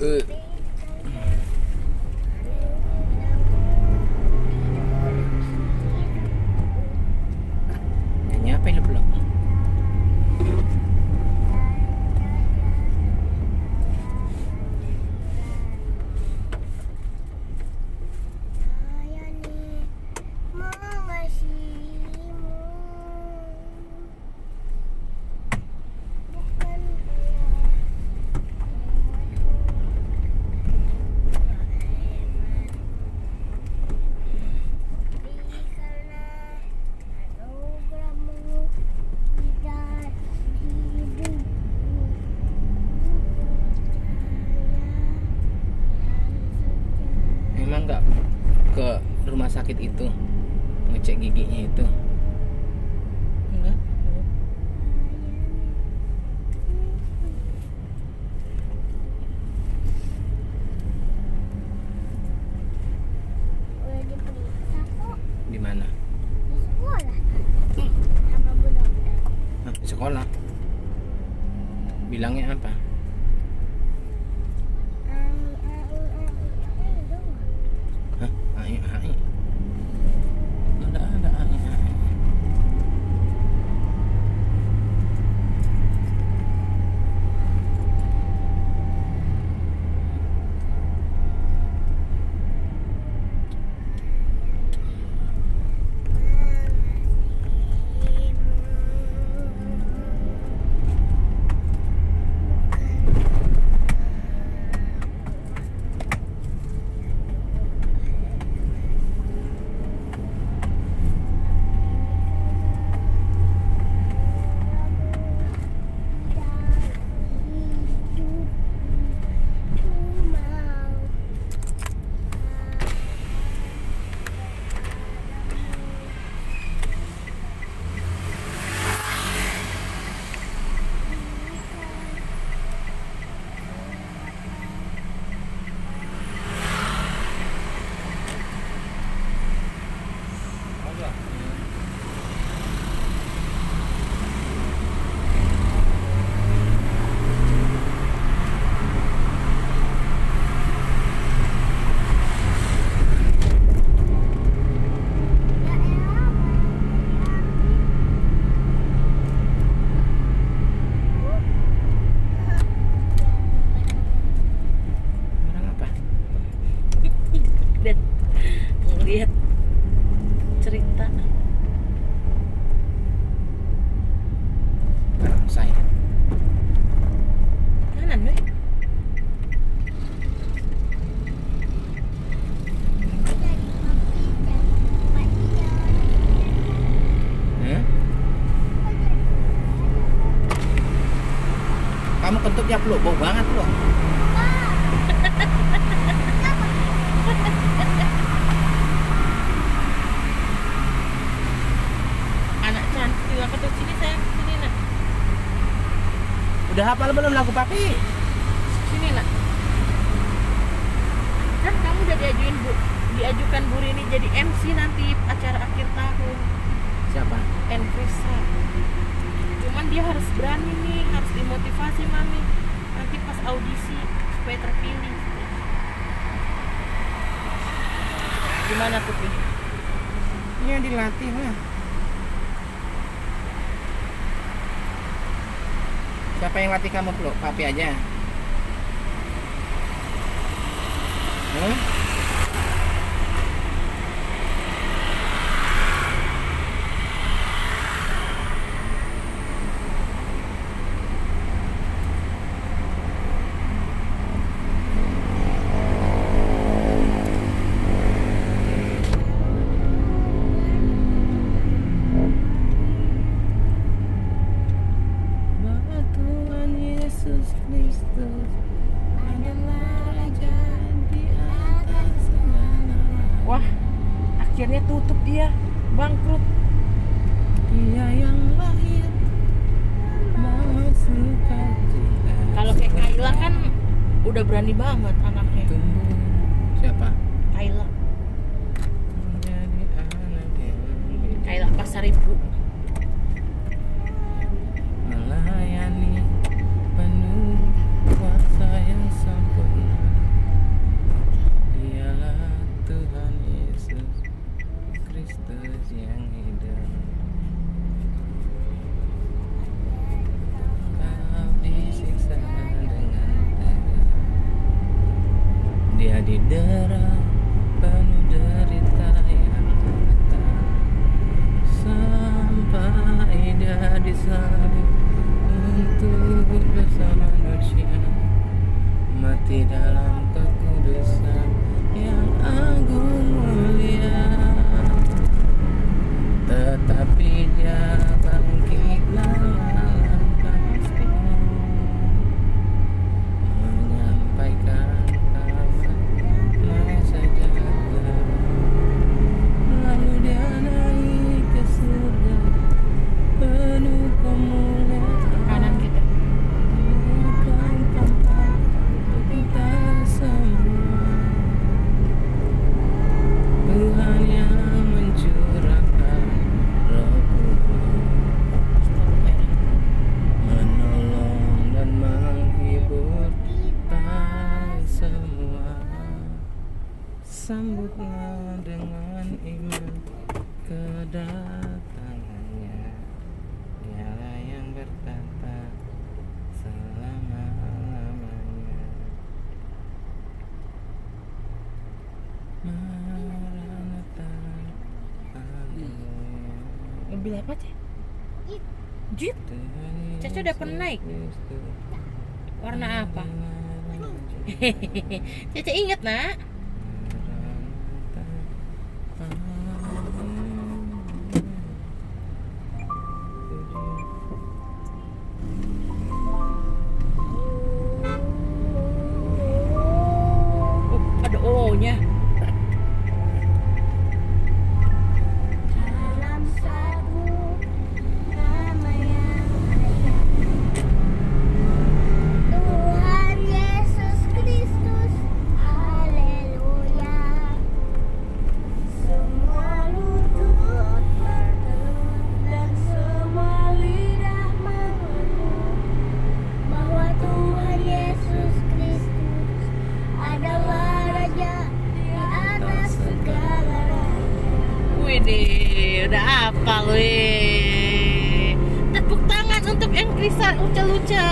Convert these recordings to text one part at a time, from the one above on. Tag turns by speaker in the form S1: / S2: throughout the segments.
S1: Eh, Nyanyi apa ini belum? Memang nggak ke rumah sakit itu ngecek giginya itu? Enggak.
S2: Udah diperiksa kok
S1: Di mana?
S2: di sekolah sama Bu Dokter.
S1: Hah, di sekolah. Bilangnya apa? Hah? AI. Nggak ada AI. Barang apa?
S3: Lihat cerita
S1: Barang saya.
S3: kanan weh.
S1: Hmm? Kamu kentut ya peluk, bau banget loh.
S3: Anak cantik juga ke sini sayang, sini nak,
S1: Udah hafal belum lagu papi?
S3: sini nak. Kan kamu udah diajukan Bu Rini jadi MC nanti acara akhir tahun
S1: Siapa?
S3: Enkrisa. Cuman dia harus berani nih, harus dimotivasi mami nanti pas audisi supaya terpilih. Gimana tuh Pi?
S1: Iya dilatih lah. Siapa yang latih kamu peluk? Papi aja. Hmm? Bahwa Tuhan Yesus Kristus adalah Raja di atas segala.
S3: Wah, akhirnya tutup dia, bangkrut.
S1: Dia yang lahir bawa sukacita.
S3: Kalau kayak Kayla kan udah berani banget anaknya.
S1: Tumbuh. Siapa?
S3: Kayla,
S1: Menjadi anak yang
S3: Kayla Pasaribu.
S1: melayani penuh kuasa yang sempurna. Jadi derah penuh derita yang nyata, sampai dia disalib untuk dosa manusia, mati dalam kekudusan yang agung mulia. Tetapi dia bangkit dalam kasih, menyampaikan kabar damai sejahtera. Lalu dia naik ke surga penuh kemuliaan.
S3: Kanan kita.
S1: Bukan tempat untuk kita semua. Tuhan yang mencurahkan Roh Kudus, menolong dan menghibur kita semua. Sambutlah dengan iman kedatangannya. Dialah yang bertata selama-lamanya. Maranatha, haleluya.
S3: Mobil apa, Cek? Jeep.
S1: Tuhan
S3: Caca udah pernah naik?
S1: Kristus,
S3: Warna apa?
S1: adalah
S3: Caca inget, Nak?
S1: Maranatha, haleluya.
S3: Oh, ada O-nya.
S2: Dalam satu nama yang Tuhan Yesus Kristus, haleluya. Semua lutut bertelut dan semua lidah mengaku bahwa Tuhan Yesus Kristus adalah Raja di atas segala raja.
S3: Widih, udah hafal weh. Tepuk tangan untuk yang Krisa Uca-Uca.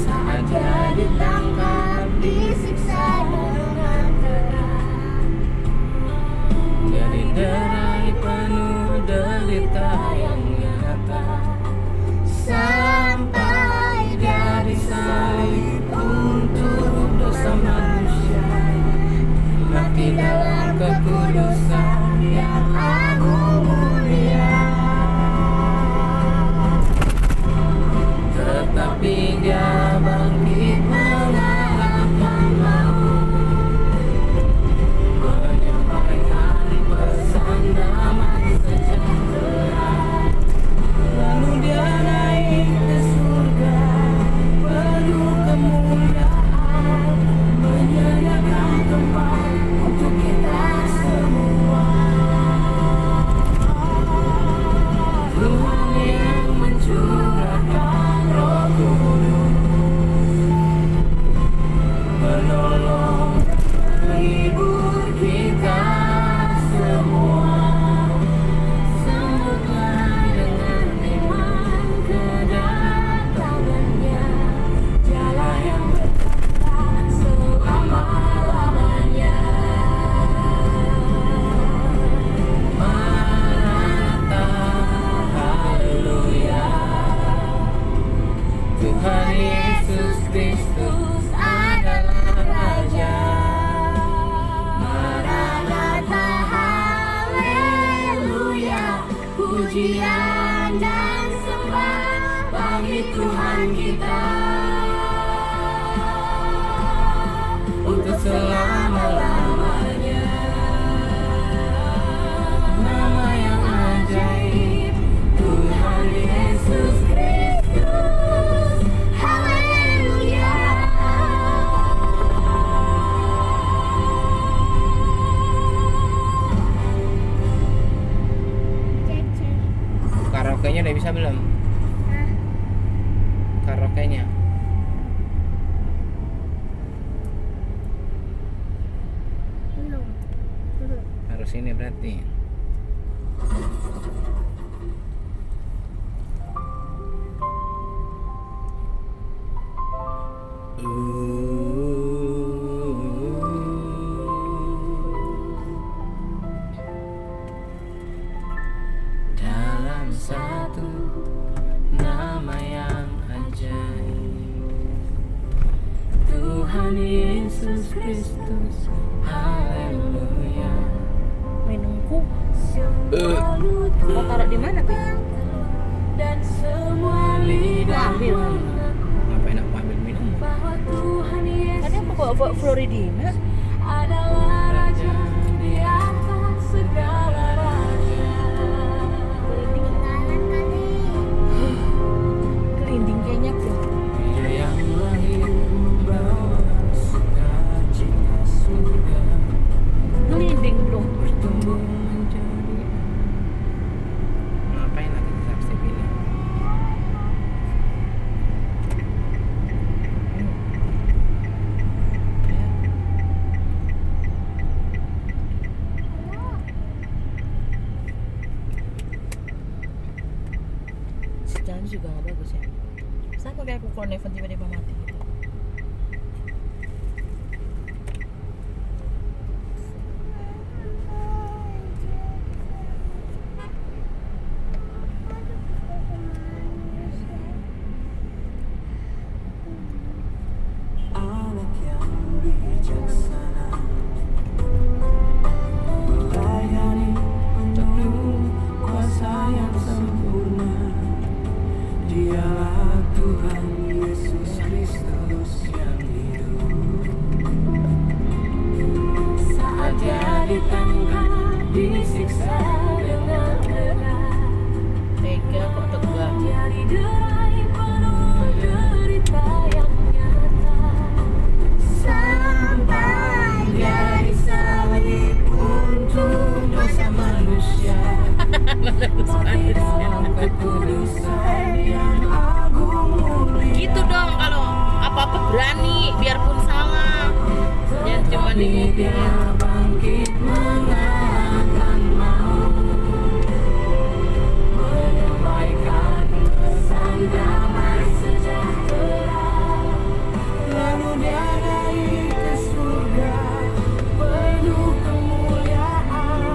S2: Saat dia ditangkap, disiksa dengan keras,
S1: Dari derai penuh derita yang nyata,
S2: sampai dia
S1: disalib untuk dosa manusia, mati dalam kekudusan yang agung mulia. Tetapi dia bangkit mengalahkan maut, menyampaikan pesan damai sejahtera. Lalu dia naik ke surga penuh kemuliaan, menyediakan tempat untuk kita semua. Tuhan yang mencurahkan Roh Kudus, menolong dan menghibur kita semua. Sambutlah dengan iman kedatangannya. Dialah yang berkata selama-lamanya. Maranatha, haleluya. Tuhan Yesus Kristus adalah Raja.
S2: Maranatha, haleluya. Pujian dan sembah bagi Tuhan kita
S1: Untuk selama-lamanya. Nama yang ajaib, Tuhan Yesus
S2: Kristus, haleluya.
S1: udah bisa belum?
S2: Hah?
S1: Karaoke-nya.
S2: Belum. Belum.
S1: Harus ini berarti. Dalam satu nama yang ajaib, Tuhan Yesus Kristus, haleluya.
S3: Minumku. Mau taruh di mana, Pi?
S1: Dan semua lidah
S3: Ambil.
S1: ngapain aku ambil minum?
S2: Bahwa Tuhan Yesus
S3: Tadi aku bawa Floridina.
S2: adalah Raja di atas segala raja. Ketinggalan kali.
S3: Kelinding kayaknya, Bro.
S1: Dia yang lahir membawa sukacita surga,
S3: Kelinding belum.
S1: bertumbuh menjadi. Ngapain lagi substep ini? Ya.
S3: Jalan juga nggak bagus ya. Sama kayak aku kalau Neven tiba-tiba mati gitu.
S1: Anak yang bijaksana, melayani penuh kuasa yang sempurna. Dialah Tuhan Yesus Kristus yang hidup. Saat Dia ditangkap, disiksa dengan berat,
S3: Tega kok tegang.
S2: Dia diderai penuh derita yang nyata. Sampai Dia disalib untuk
S1: dosa manusia. Dalam kekudusan yang agung mulia.
S3: Gitu dong kalau apa-apa berani biarpun salah. Jangan cuma
S1: Tapi
S3: di
S1: Dia bangkit mengalahkan maut, menyampaikan pesan damai sejahtera. Lalu Dia naik ke surga, penuh kemuliaan,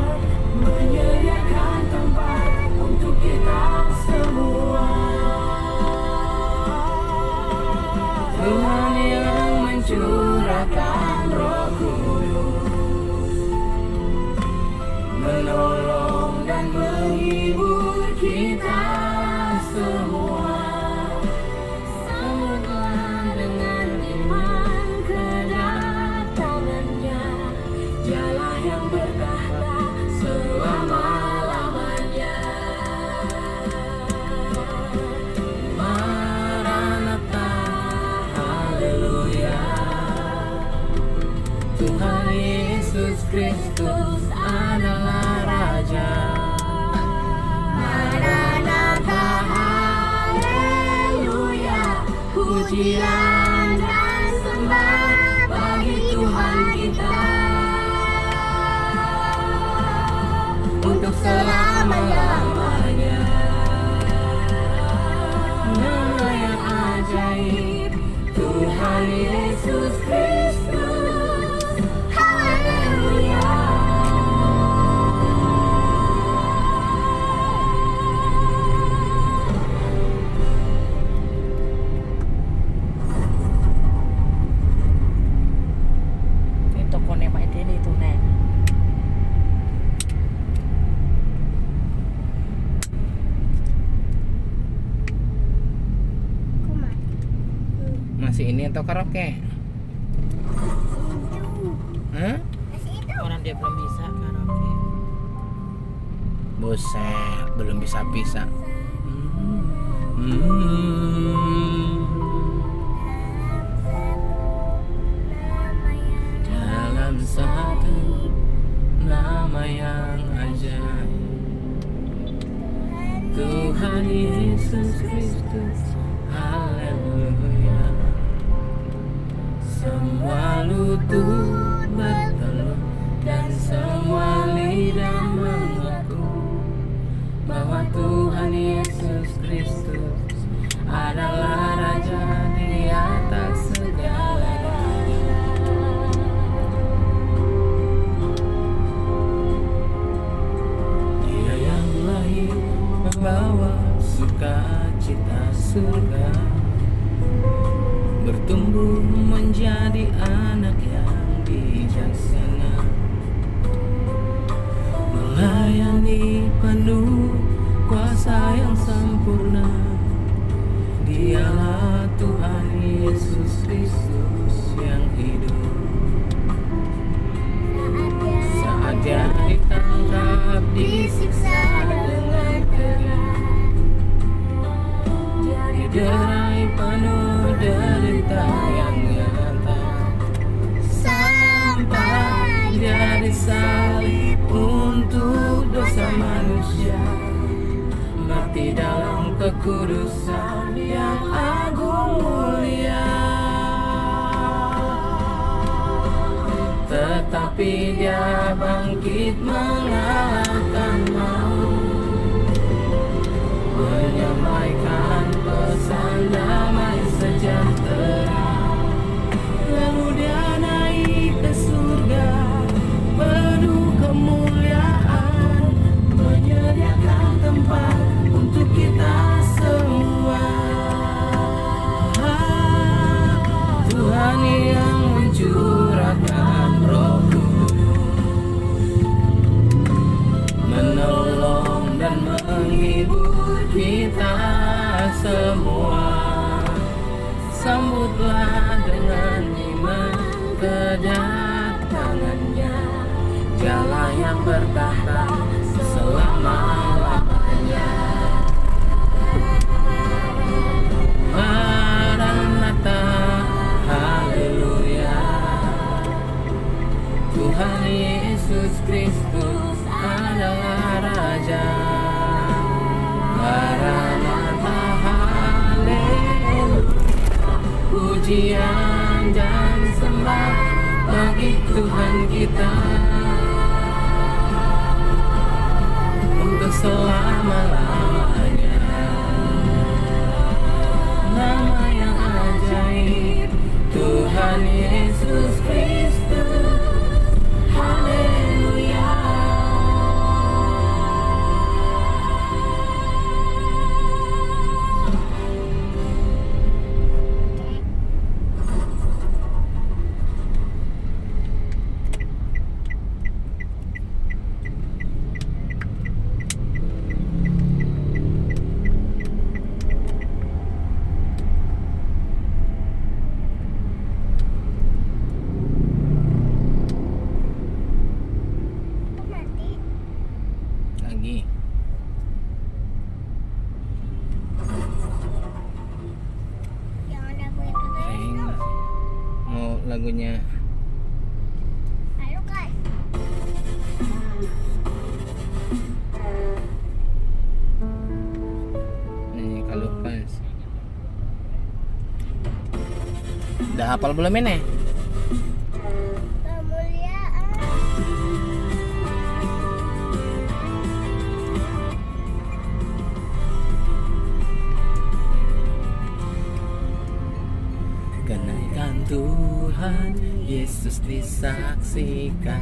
S1: menyediakan tempat untuk kita semua. Tuhan yang mencurahkan Roh Kudus, menolong dan menghibur kita semua. Sambutlah dengan iman kedatangannya, Dialah yang berkata selama-lamanya. Maranatha, haleluya. Tuhan Yesus Kristus adalah Raja.
S2: Maranatha, haleluya. Pujian dan sembah bagi Tuhan kita
S1: Untuk selama-lamanya. Nama yang ajaib, Tuhan Yesus Kristus, haleluya.
S3: Ini toko Nema ini itu Nek.
S2: Kumat.
S1: Masih ini atau karaoke? Hah?
S2: Masih itu.
S3: Orang dia belum bisa karaoke.
S1: Buset, belum bisa-bisa. Dalam satu nama yang ajaib, Tuhan Yesus Kristus. Haleluya. Semua lutut bertelur dan semua lidah mengaku bahwa Tuhan Yesus Kristus adalah Raja di atas segala-galanya. Dia yang lahir membawa sukacita surga, bertumbuh menjadi anak yang bijaksana, melayani penuh kuasa yang sempurna. Dialah Tuhan Yesus Kristus yang hidup. Saat dia ditangkap, disiksa dengan keras, diderai penuh derita yang nyata, sampai dia disalib untuk dosa manusia, mati dalam kekudusan yang agung mulia. Tetapi dia bangkit mengalahkan maut, menyampaikan pesan damai sejahtera. Lalu dia naik ke surga penuh kemuliaan, menyediakan tempat untuk kita semua. Tuhan yang mencurahkan Roh Kudus, menolong dan menghibur kita semua. Sambutlah dengan iman kedatangannya, Dialah yang bertahta selama-lamanya. Maranatha, haleluya. Tuhan Yesus Kristus adalah Raja. Maranatha, haleluya. Pujian dan sembah bagi Tuhan kita untuk selama-lamanya. Nama yang ajaib, Tuhan Yesus Kristus. Haleluya.
S2: Nanti
S1: Lagi.
S2: yang ada gue itu tadi.
S1: Reng, mau lagunya
S2: Halo guys.
S1: nyanyi Kalupas. Udah hafal belum ini?
S2: Kemuliaan.
S1: Kenaikan Tuhan Yesus disaksikan,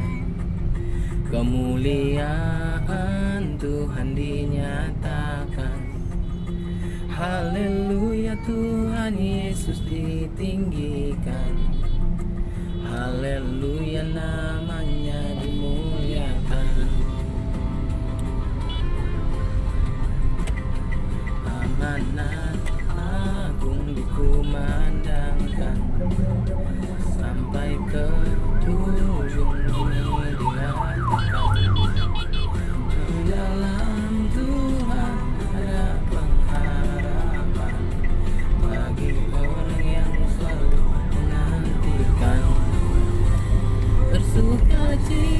S1: kemuliaan Tuhan dinyatakan. Haleluya, Tuhan Yesus ditinggikan. Haleluya, namanya dimuliakan. Amanat agung dikumandangkan, sampai ke ujung dunia dikatakan. Dalam Tuhan ada pengharapan bagi orang yang selalu menantikan. Bersukacita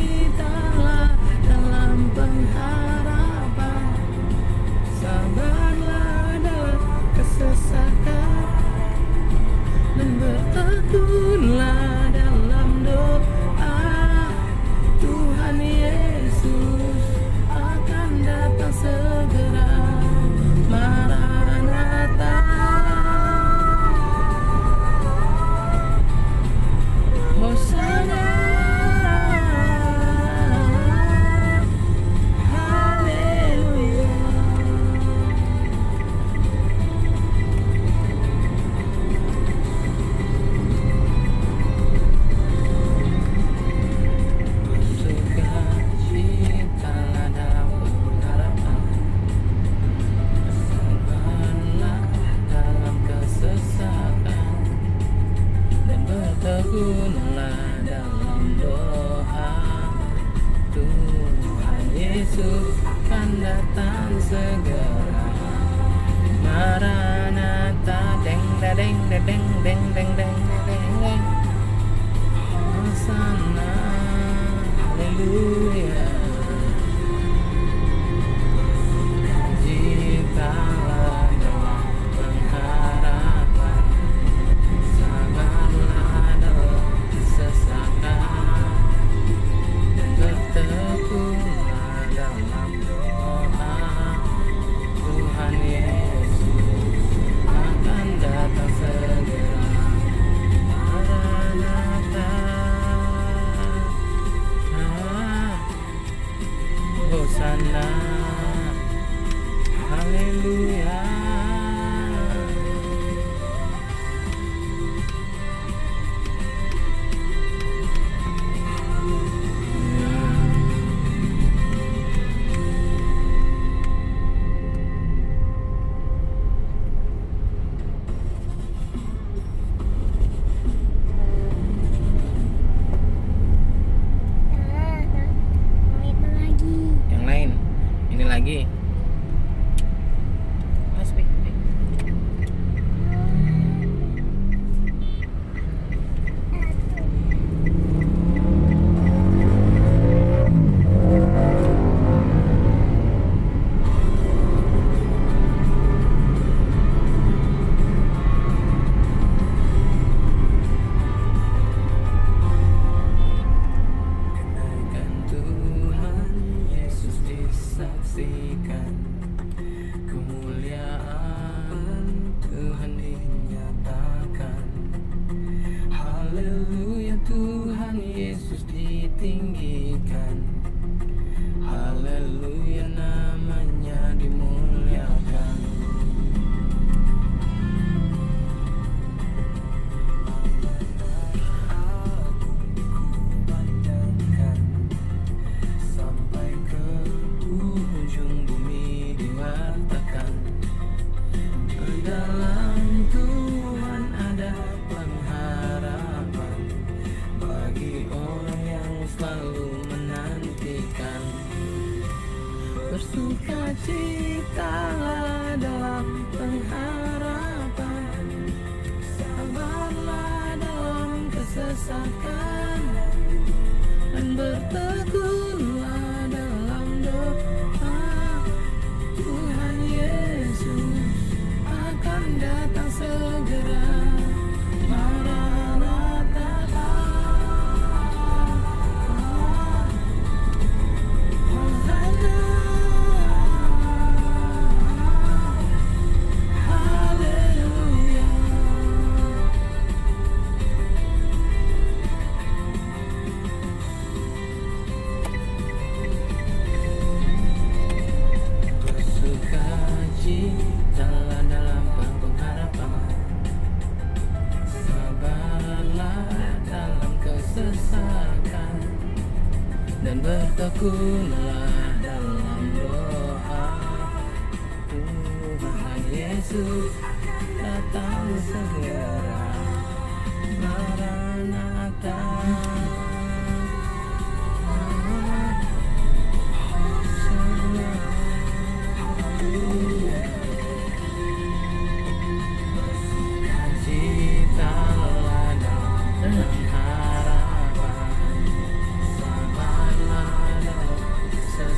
S1: Yesus kan datang segera. Maranatha, deng deng deng deng deng deng deng deng deng. Hosana, haleluya. Jikalau dalam pengharapan, sabarlah dalam kesesakan, dan bertekunlah dalam doa. Tuhan Yesus akan datang segera. Maranatha, Hosana, haleluya.
S2: Nah, itu lagi.
S1: Yang lain, ini lagi.
S3: Oh, speak.
S1: Kenaikan Tuhan Yesus disaksikan, kemuliaan Tuhan dinyatakan. Haleluya, Tuhan Yesus ditinggikan. Haleluya, namanya dimuliakan. Sampai ke ujung bumi diwartakan. Dalam Tuhan ada pengharapan bagi orang yang selalu menantikan. Bersukacitalah dalam pengharapan, sabarlah dalam kesesakan, dan bertekunlah dalam doa. Tuhan Yesus akan datang segera. Maranatha, Hosana, haleluya. Bersukacitalah dalam pengharapan, sabarlah dalam kesesakan, dan bertekunlah dalam doa. Tuhan Yesus datang segera. Maranatha, Hosana, haleluya. Bersukacitalah dalam harapan, sabarlah dalam kesesakan,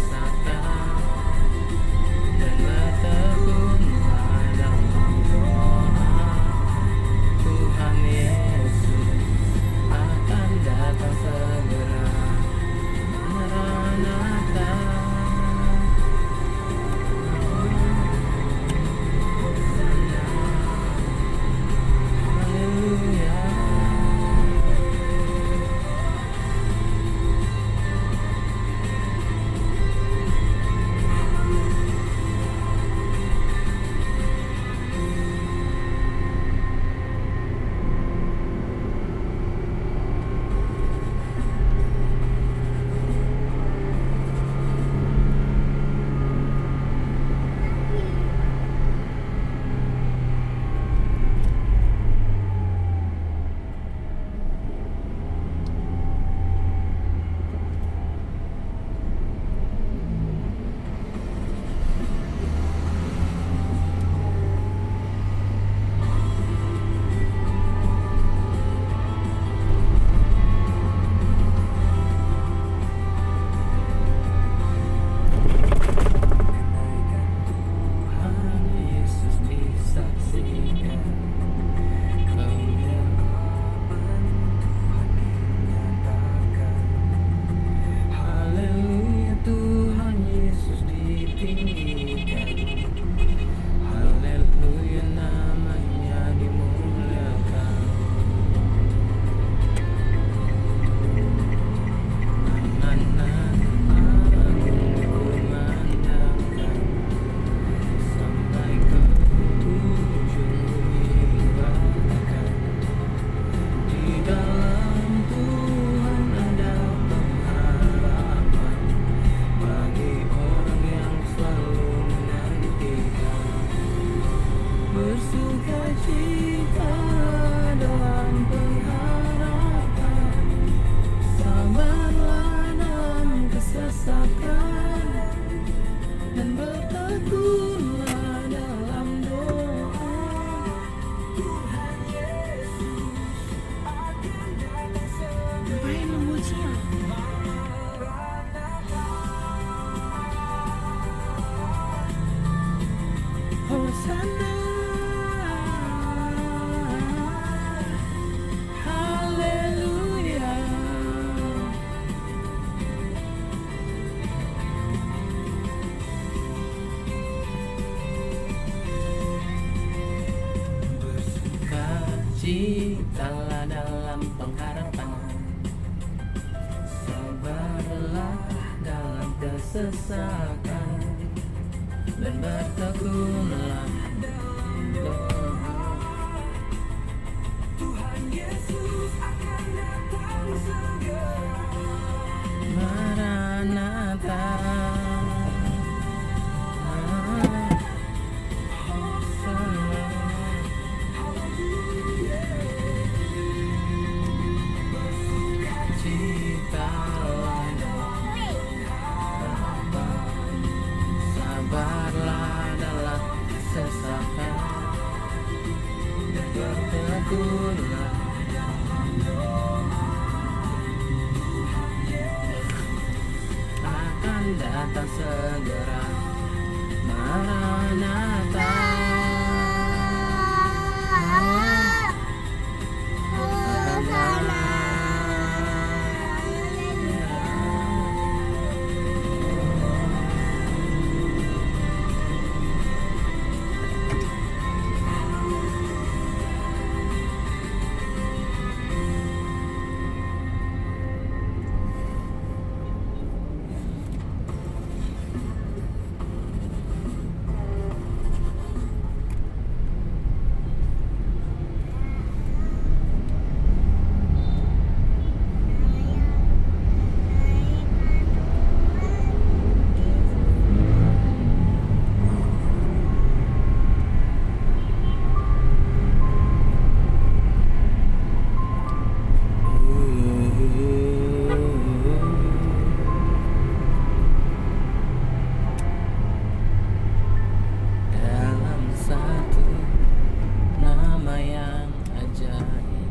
S1: dan bertekunlah dalam doa.
S3: Ngapain lo bocil?
S1: Hosana, haleluya. Bersukacitalah dalam pengharapan, sabarlah dalam kesesakan, dan bertekunlah dalam doa. Tuhan Yesus akan datang segera. Maranatha. Sabarlah dalam kesesakan, bertekunlah akan datang segera. Maranatha. Dalam satu nama yang ajaib,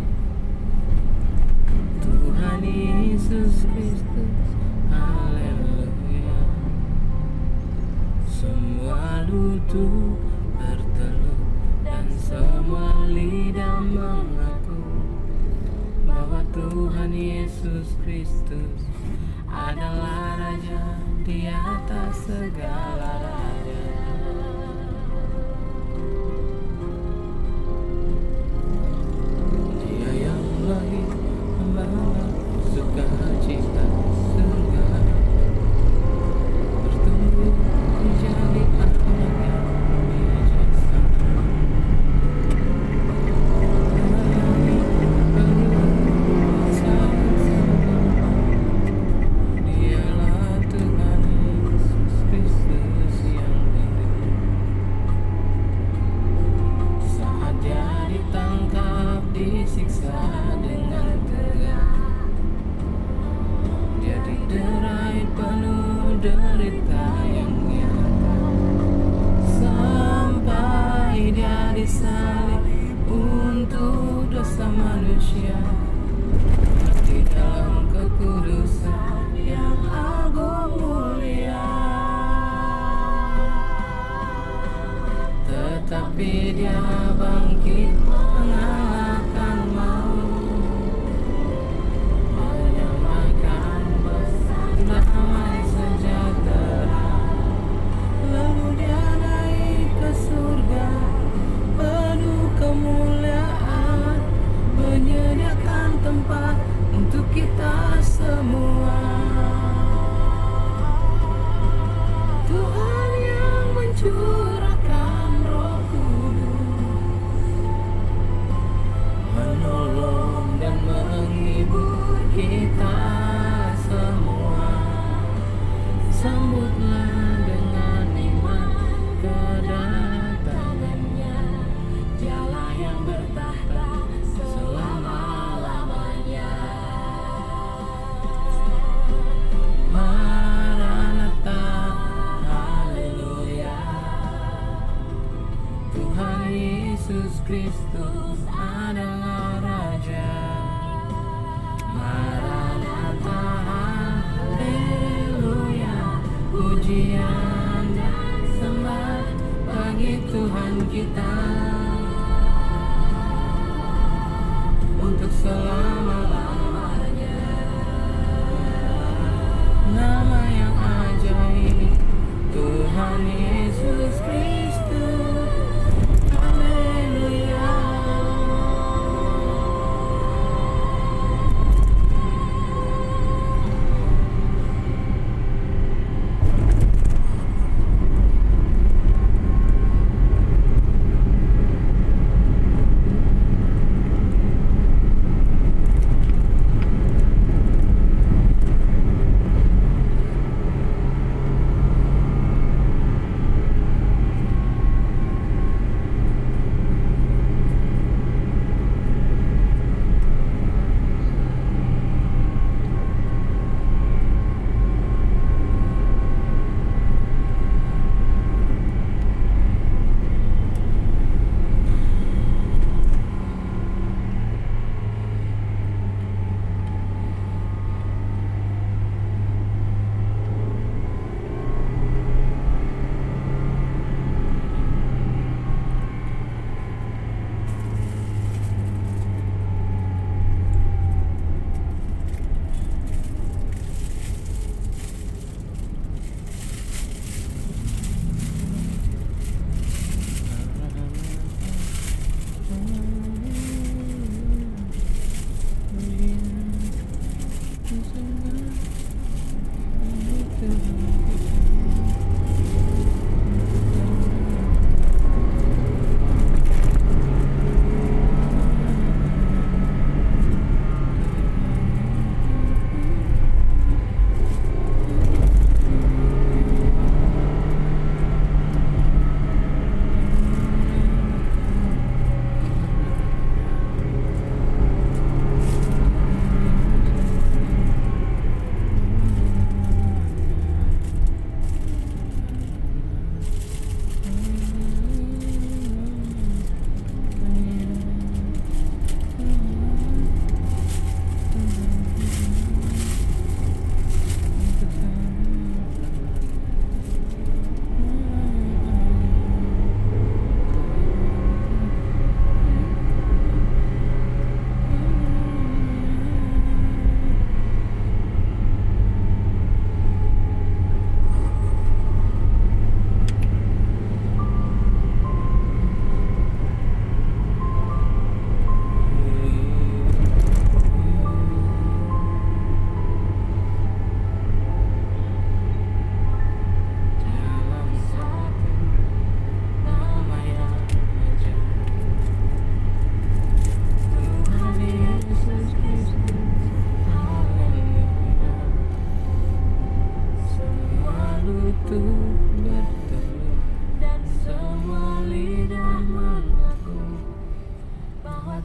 S1: Tuhan Yesus Kristus, haleluya. Semua lutut bertelut dan semua lidah mengaku bahwa Tuhan Yesus Kristus adalah Raja di atas segala raja. Dia yang lahir membawa sukacita surga, bertumbuh menjadi anak yang bijaksana. Dialah Tuhan Yesus Kristus yang hidup. Saat dia ditangkap, disiksa dengan tegar, dia diderai penuh derita yang nyata, sampai dia disalib untuk dosa manusia. Mati dalam kekudusan yang agung mulia, tetapi dia bangkit mengalahkan maut, menyamakan damai sejahtera. Lalu dia naik ke surga, penuh kemuliaan, menyediakan tempat untuk kita semua. Tuhan yang mencurahkan Roh Kudus Kristus adalah Raja. Maranatha, haleluya, pujian dan sembah bagi Tuhan kita untuk selama-lamanya. Nama yang ajaib, Tuhan Yesus Kristus, haleluya.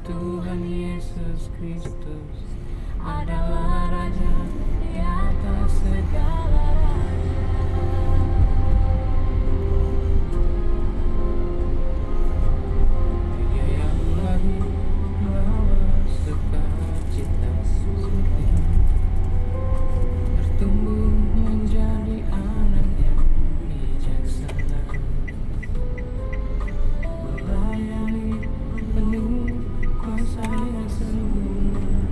S1: Tuhan Yesus Kristus adalah Raja di atas segala raja. Dia yang lahir membawa sukacita, bertumbuh menjadi anak yang bijaksana, melayani penuh kuasa yang sempurna.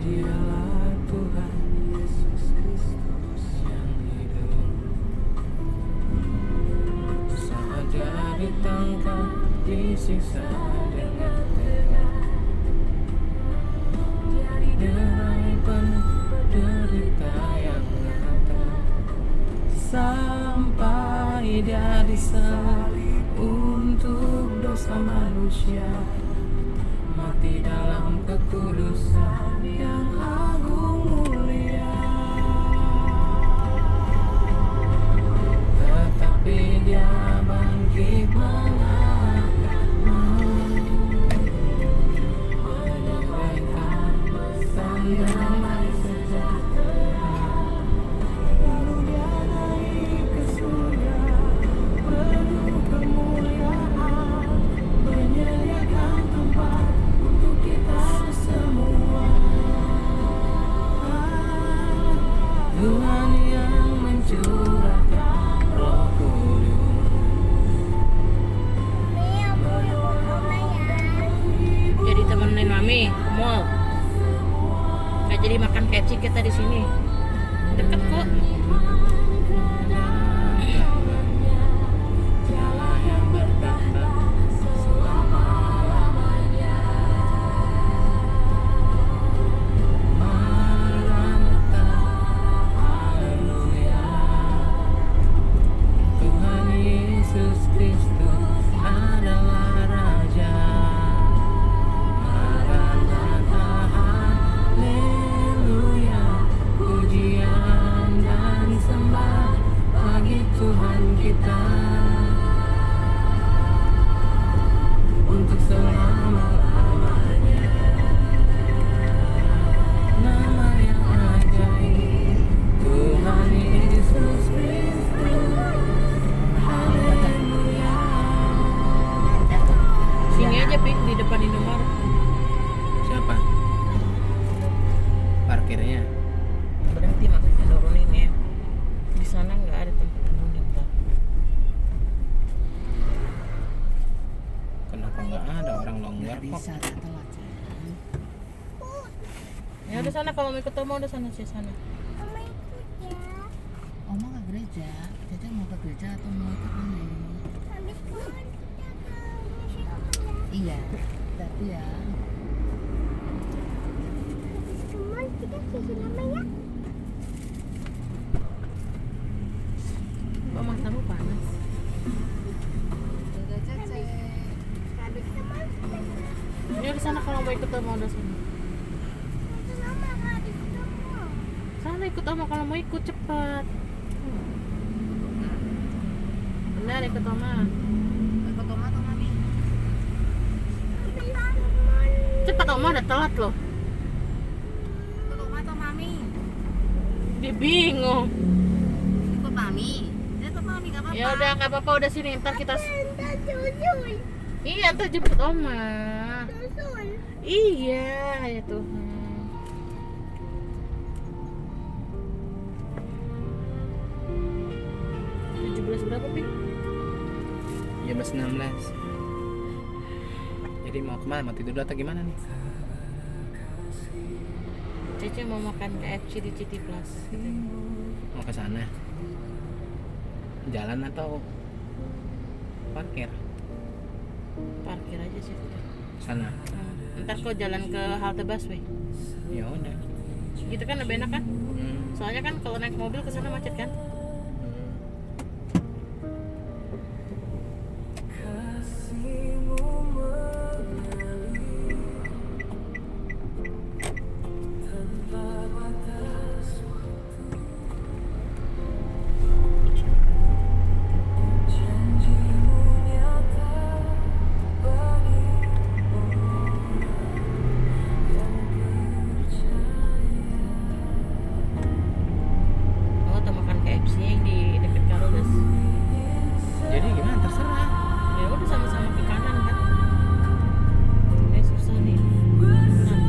S1: Dialah Tuhan Yesus Kristus yang hidup, saat ditangkap, disiksa dengan terang, diderai penuh derita yang nyata, sampai Dia disalib untuk dosa manusia, mati dalam kekudusan yang agung mulia. Tetapi Dia bangkit mengangkat menyampaikan pesan damai sejahtera, lalu Dia naik ke surga penuh kemuliaan,
S4: bisa tak telat sayang.
S3: Ya udah sana, kalau mau ikut Oma udah sana sih sana.
S2: Mama ikut ya.
S4: Oma ke gereja, Caca mau ke gereja atau mau ikut mana?
S2: Habis kemarin kita ke Masjid Aman.
S4: Iya, tapi ya
S2: Habis kemarin kita ke Sinama ya.
S3: Kok matamu panas?
S4: udah Caca.
S2: Habis kemarin kita ke
S3: Ya udah sana, kalau mau ikut Oma udah sana.
S2: Sinama habis ketemu.
S3: Sana ikut Oma kalau mau ikut cepat. Benar ikut Oma.
S4: Ikut Oma atau Mami?
S2: Habis kemarin.
S3: Cepat, Oma udah telat loh.
S4: Ikut Oma atau Mami?
S3: Dia bingung.
S4: Ikut Mami. Ikut Mami nggak apa-apa.
S3: Ya udah nggak apa-apa, udah sini ntar kita.
S2: Entar susul.
S3: Iya, ntar jemput Oma.
S2: Susul.
S3: Iya, ya Tuhan. Berapa, Pi?
S1: Ya 16. Jadi mau kemana? Mau tidur dulu atau gimana nih?
S3: Cece mau makan KFC di City Plaza.
S1: Mau ke sana? Jalan atau parkir?
S3: Parkir aja sih.
S1: Sana.
S3: Ntar kau jalan ke halte busway.
S1: Ya udah.
S3: Gitu kan lebih enak kan?
S1: Hmm.
S3: Soalnya kan kalau naik mobil ke sana macet kan? Oh, atau makan KFC yang di dekat Karoles.
S1: Jadi gimana? Terserah.
S3: Ya udah sama-sama ke kanan kan? Susah nih. Nah.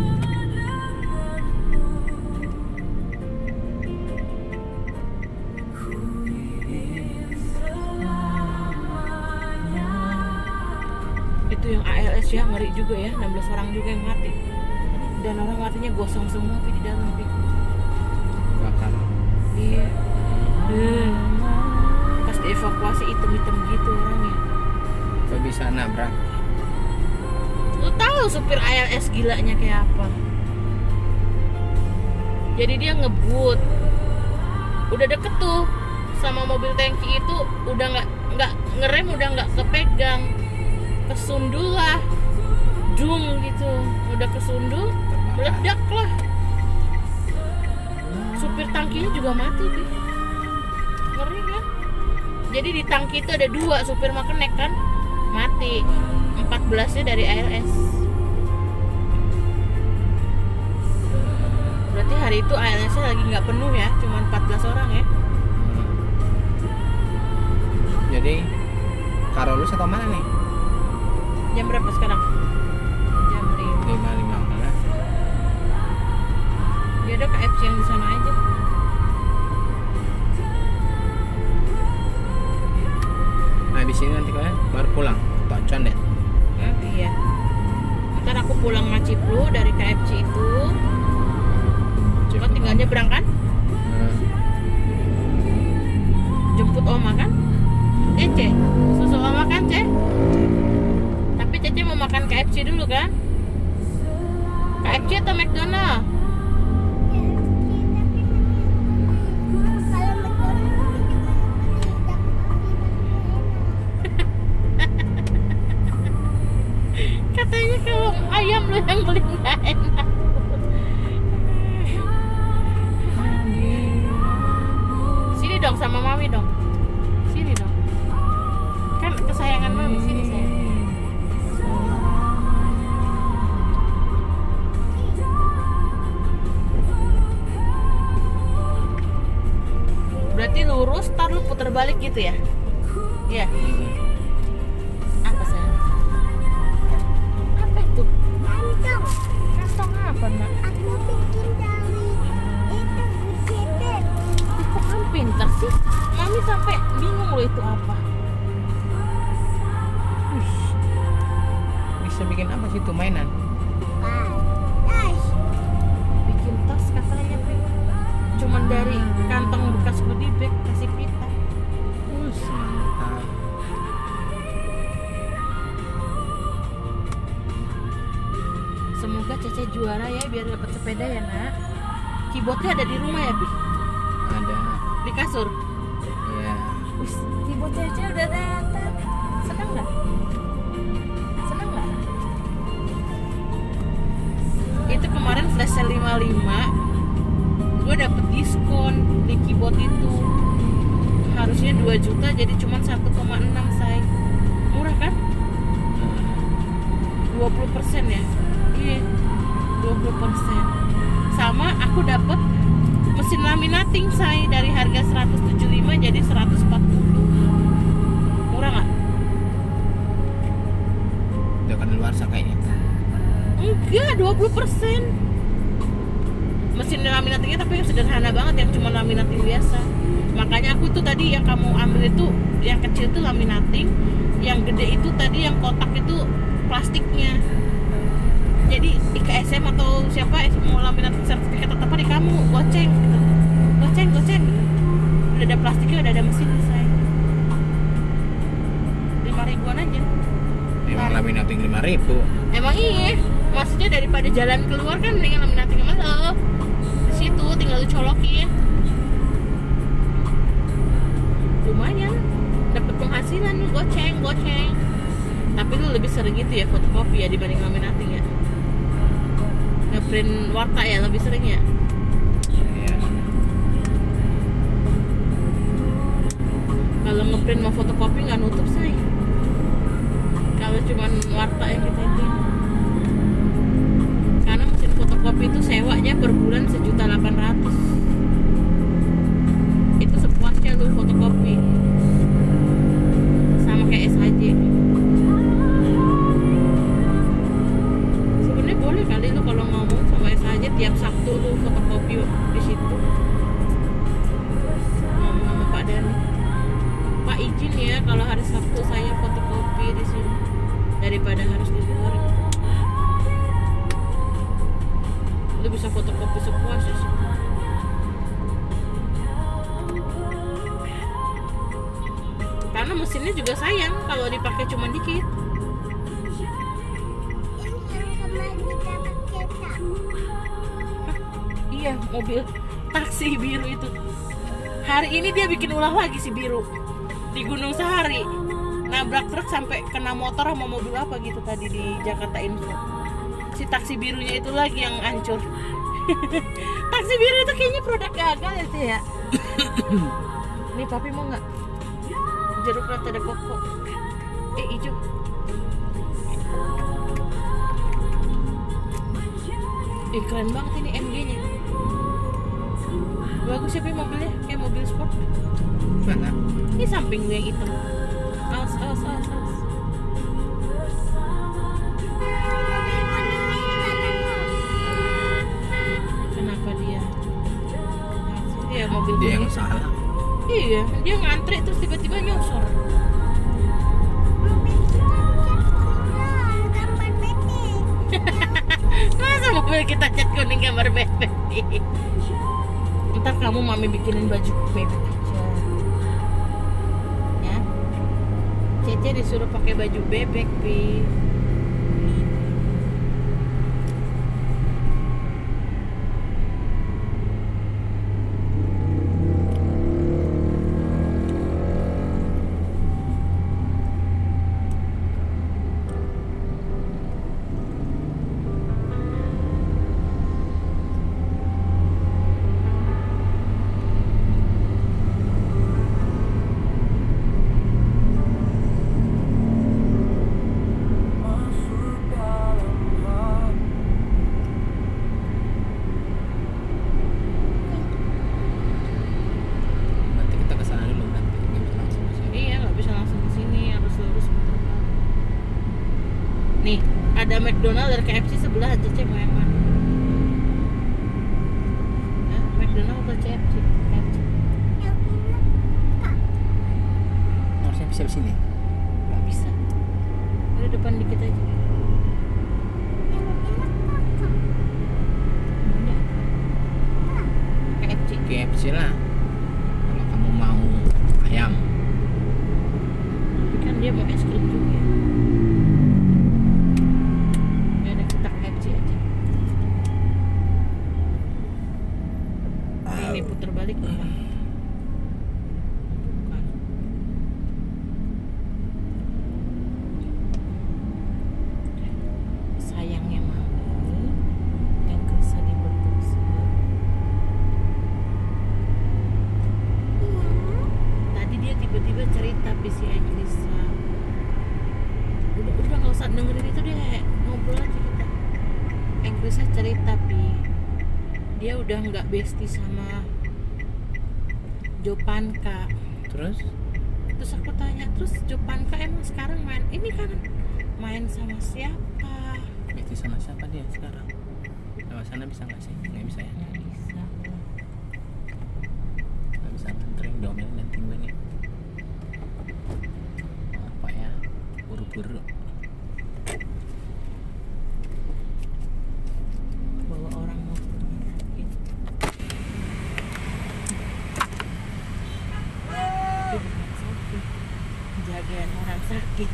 S3: Itu yang ALS ya, ngeri juga ya, 16 orang juga yang mati. Dan orang matinya gosong semua Pi, di dalam Pi.
S1: Bakar.
S3: Iya. Pas dievakuasi hitam-hitam gitu orangnya.
S1: Kok bisa nabrak?
S3: Lu tahu supir ALS gilanya kayak apa? Jadi dia ngebut, udah deket tuh sama mobil tangki itu, udah nggak ngerem, udah nggak kepegang, kesundul lah, dung gitu, udah kesundul, meledak lah. Supir tangkinya juga mati Pi. Ngeri kan? Jadi di tangki itu ada 2, supir makenek kan mati, 14-nya dari ALS. Berarti hari itu ALS-nya lagi nggak penuh ya, cuma 14 orang ya.
S1: Jadi Karolus atau mana nih?
S3: Jam berapa sekarang? Jam 5.
S1: 5 mana?
S3: Ya udah KFC yang di sana aja.
S1: Nah, habis ini nanti kalian baru pulang Pak Condet.
S3: Iya. Ntar aku pulang Maciplu dari KFC itu. Kau tinggal nyebrang kan? Jemput Oma kan? Cece, susul Oma kan, Ce? Tapi Cece mau makan KFC dulu kan? KFC atau McDonald? Katanya kalau ayam lu yang beli nggak enak. Sini dong sama Mami dong. Sini dong. Kan kesayangan Mami, sini sayang. Berarti lurus, ntar lu puter balik gitu ya? Iya. Apa sayang? Apa itu?
S2: Kantong.
S3: Kantong apa nak?
S2: Aku bikin dari itu bujeter.
S3: Ih, kok kamu pinter sih? Mami sampai bingung loh itu apa.
S1: Bisa bisa bikin apa sih itu mainan?
S2: Guys,
S3: Bikin tas katanya, Pi. Cuman dari kantong bekas goodie bag kasih pita.
S1: Mantap.
S3: Semoga Cece juara ya biar dapat sepeda ya, Nak. Keyboardnya ada di rumah ya, Bi?
S1: Ada.
S3: Di kasur.
S1: Ya.
S3: Wis, keyboard Cece udah datang. Senang nggak? Senang nggak? Itu kemarin flash sale 55, gue dapet diskon di keyboard itu. Harusnya 2 juta jadi cuma 1,6 say. Murah kan? 20% ya? Iya, 20%. Sama aku dapet mesin laminating say, dari harga 175 jadi 140. Murah nggak?
S1: Udah kan luar kayaknya.
S3: Enggak, 20%. Mesin laminatingnya tapi yang sederhana banget, yang cuma laminating biasa. Makanya aku tuh tadi yang kamu ambil itu yang kecil itu laminating, yang gede itu tadi yang kotak itu plastiknya. Jadi IKSM atau siapa mau laminating sertifikat atau apa di kamu goceng gitu. Goceng gitu. Udah ada plastiknya, udah ada mesinnya say. 5.000-an aja.
S1: Emang laminating 5.000.
S3: Emang iya, maksudnya daripada jalan keluar kan mendingan laminating sama lo. Di situ tinggal lu colokin. Lumayan, dapat penghasilan lu goceng. Tapi lu lebih sering gitu ya fotokopi ya dibanding laminating ya. Ngeprint warta ya lebih sering ya.
S1: Ya.
S3: Kalau ngeprint mau fotokopi nggak nutup say. Kalau cuman warta yang kita itu. Karena mesin fotokopi itu sewanya per bulan 1.800.000. Itu sepuasnya lu fotokopi. Sama kayak SHJ. Sebenarnya boleh kali lu kalau ngomong sama SHJ tiap Sabtu lu fotokopi di situ. Ngomong sama Pak Dani. Pak izin ya kalau hari Sabtu saya fotokopi di sini daripada harus di luar. Lu bisa fotokopi sepuasnya sih. Karena mesinnya juga sayang kalau dipakai cuma dikit. Iya, mobil taksi biru itu. Hari ini dia bikin ulah lagi si biru di Gunung Sahari. Nabrak truk sampai kena motor sama mobil apa gitu tadi di Jakarta Info. Si taksi birunya itu lagi yang hancur. Taksi biru itu kayaknya produk gagal ya sih ya. Nih papi mau nggak? Jeruk rata ada koko. Hijau. Keren banget ini MG-nya. Bagus ya mobilnya, kayak mobil sport.
S1: Mana?
S3: Ini samping gue yang hitam. Awas. Kenapa dia? Dia mobil
S1: Dia yang
S3: kuning.
S1: salah.
S3: Iya, dia ngantri terus tiba-tiba nyosor. Masa mobil kita cat kuning gambar bebek? Ntar kamu mami bikinin baju bebek aja. Ya. Cece disuruh pakai baju bebek, Pi.
S1: Nanti kita ke sana dulu nanti. Nggak bisa langsung ke sini.
S3: Iya, nggak bisa langsung ke sini, harus lurus. Nih, ada McDonald dan KFC sebelah. Cece mau yang mana? Hah? McDonald atau KFC? KFC.
S1: Harusnya bisa di sini.
S3: Nggak bisa. Di depan dikit aja. Maunya KFC.
S1: KFC lah. Kalau kamu mau ayam.
S3: Tapi kan dia mau es krim juga. Ya udah kita KFC aja. Ini putar balik bukan? Bukan. Sayangnya mami yang bisa dibertusi. Tadi dia tiba-tiba cerita si Enkrisa. Udah nggak usah dengerin itu deh, ngobrol aja kita. Enkrisa cerita dia udah nggak bestie sama Jopanka.
S1: Terus
S3: Terus aku tanya, terus Jopanka emang sekarang main ini kan main sama siapa?
S1: Betty sama siapa dia sekarang? Sama sana bisa nggak sih? Nggak bisa ya?
S3: Nggak bisa.
S1: Nggak bisa nganterin diomelin dan tinggalnya. Apa ya? Buru-buru.
S3: Bawa orang mau sakit. Itu bukan sakit, jagain orang sakit.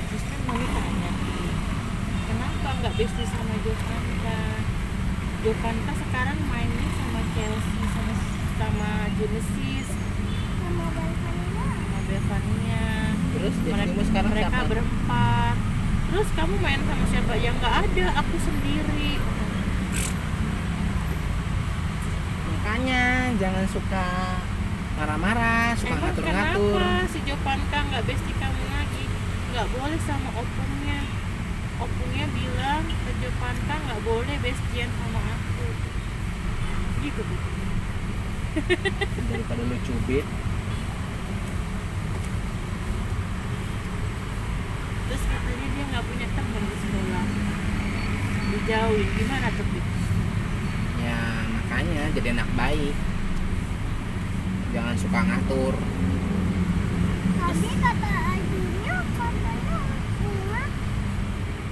S3: Terus kan mami tanya, kenapa nggak bestie sama Jopanka? Jopanka sekarang mainnya sama Chelsea, sama Genesis,
S2: Sama Balkannya.
S3: sama Bevania.
S1: Terus destimu sekarang
S3: Mereka
S1: siapa?
S3: berempat. Terus kamu main sama siapa? Yang nggak ada, aku sendiri.
S1: Makanya jangan suka marah-marah, suka
S3: Emang
S1: ngatur-ngatur.
S3: kenapa si Jopanka nggak bestie kamu lagi? Nggak boleh sama opungnya. Opungnya bilang ke Jopanka nggak boleh bestian sama aku. Gitu Bu.
S1: Daripada lu cubit.
S3: Terus katanya dia nggak punya teman di sekolah. Dijauhin, gimana tuh Bu?
S1: Ya makanya jadi anak baik. Jangan suka ngatur.
S2: Tapi kata Ajunya katanya bunga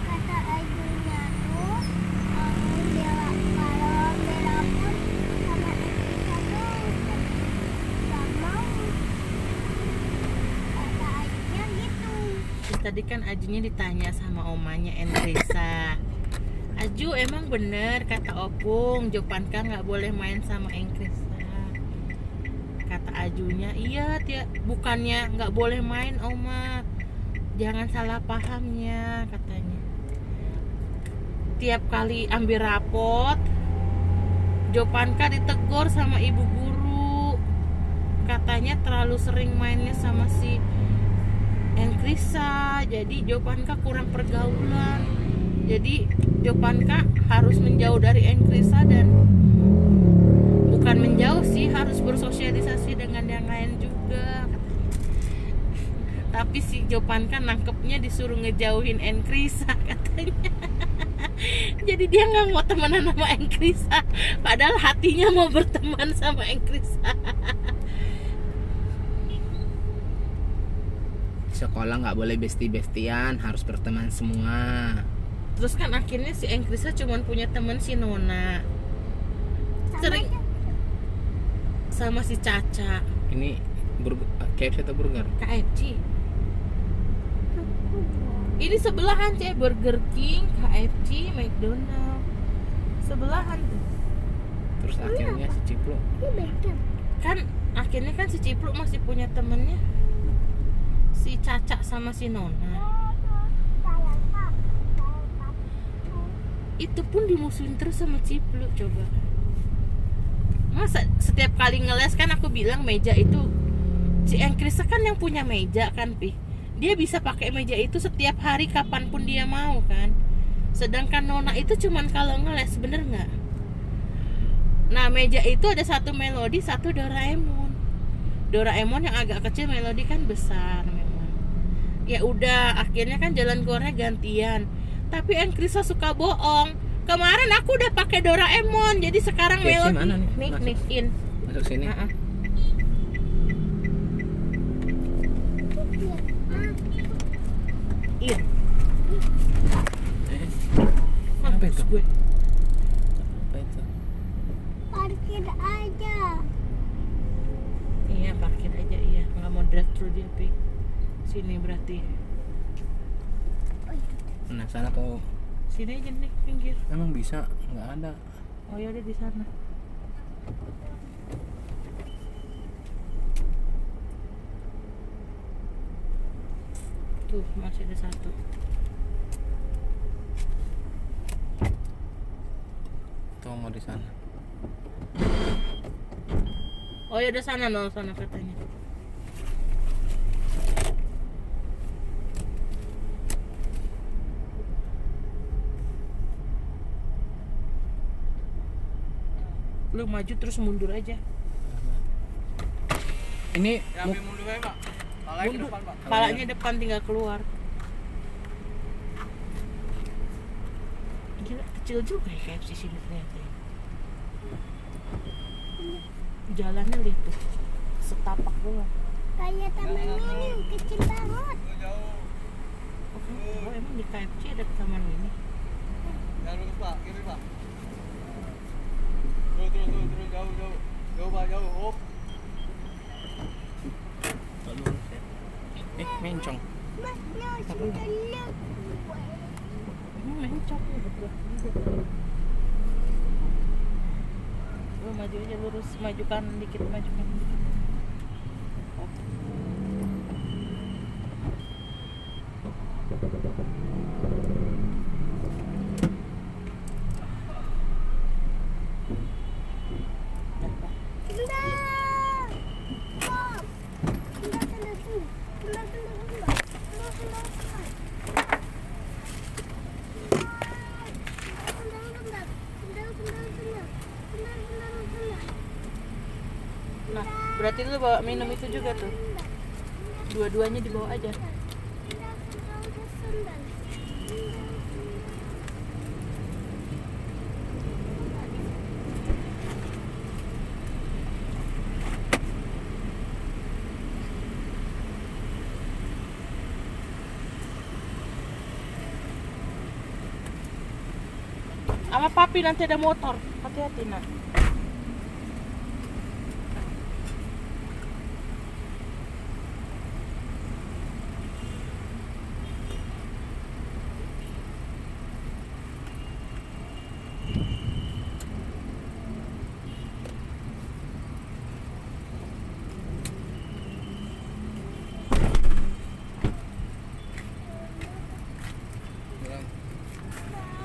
S2: kata Ajunya tuh Bella kalau Bella pun sama Enkrisa tuh gak mau. Kata Ajunya gitu.
S3: Terus tadi kan Ajunya ditanya sama omanya Enkrisa. Aju emang bener kata Opung Jopanka nggak boleh main sama Enkrisa. Kata Ajunya iya bukannya nggak boleh main Oma, jangan salah pahamnya katanya. Tiap kali ambil rapot Jopanka ditegur sama ibu guru, katanya terlalu sering mainnya sama si Enkrisa, jadi Jopanka kurang pergaulan. Jadi Jopanka harus menjauh dari Enkrisa dan bukan menjauh sih, harus bersosialisasi dengan yang lain juga katanya. Tapi si Jopanka nangkepnya disuruh ngejauhin Enkrisa katanya. Jadi dia nggak mau temenan sama Enkrisa, padahal hatinya mau berteman sama Enkrisa.
S1: Sekolah nggak boleh besti-bestian, harus berteman semua.
S3: Terus kan akhirnya si Enkrisa cuma punya teman si Nona. Sering sama si Caca.
S1: Ini KFC atau burger?
S3: KFC. Ini sebelahan cek, Burger King, KFC, McDonald. Sebelahan tuh.
S1: Terus akhirnya si Ciplo.
S2: Ini beda.
S3: Kan akhirnya kan si Cipluk masih punya temennya si Caca sama si Nona. Itu pun dimusuhin terus sama Cipluk, coba. Masa setiap kali ngeles kan aku bilang meja itu, si Enkrisa kan yang punya meja kan Pi, dia bisa pakai meja itu setiap hari kapanpun dia mau kan. Sedangkan Nona itu cuman kalau ngeles, bener nggak? Nah meja itu ada satu Melody, satu Doraemon. Doraemon yang agak kecil, Melody kan besar memang. Ya udah, akhirnya kan jalan keluarnya gantian. Tapi Krisa suka bohong. Kemarin aku udah pakai Doraemon, jadi sekarang
S1: KFC
S3: Melody
S1: mana nih?
S3: nih
S1: Masuk.
S3: in.
S1: Masuk sini.
S3: Heeh. Iya.
S1: Apa itu?
S3: Gue.
S1: Apa itu?
S2: Parkir aja.
S3: Iya, parkir aja iya. Nggak mau drive thru dia, Pi. Sini berarti.
S1: Nah, sana kau.
S3: Sini aja nih, pinggir.
S1: Emang bisa? Nggak ada.
S3: Oh ya udah di sana. Tuh, masih ada satu.
S1: Tuh mau di sana.
S3: Oh ya udah sana, no, sana katanya. Lu maju terus mundur aja.
S1: Ini
S3: Mundur. Palanya depan tinggal keluar. Gila, kecil juga ya KFC sini ternyata. Ya. Jalannya lihat tuh. Setapak doang.
S2: Kayak taman mini kecil banget.
S3: Oh, emang di KFC ada taman ini?
S5: Jangan lurus pak, kiri pak. Terus jauh pak, jauh. Hop.
S1: mencong.
S2: Mas, sudah lihat.
S3: Emang mencok ya berdua. Lu maju aja lurus, maju kanan dikit, maju kanan dikit.
S2: Sebentar. Stop.
S3: Nah, berarti lu bawa minum itu juga tuh. Dua-duanya dibawa aja. Sama papi nanti ada motor. Hati-hati nak.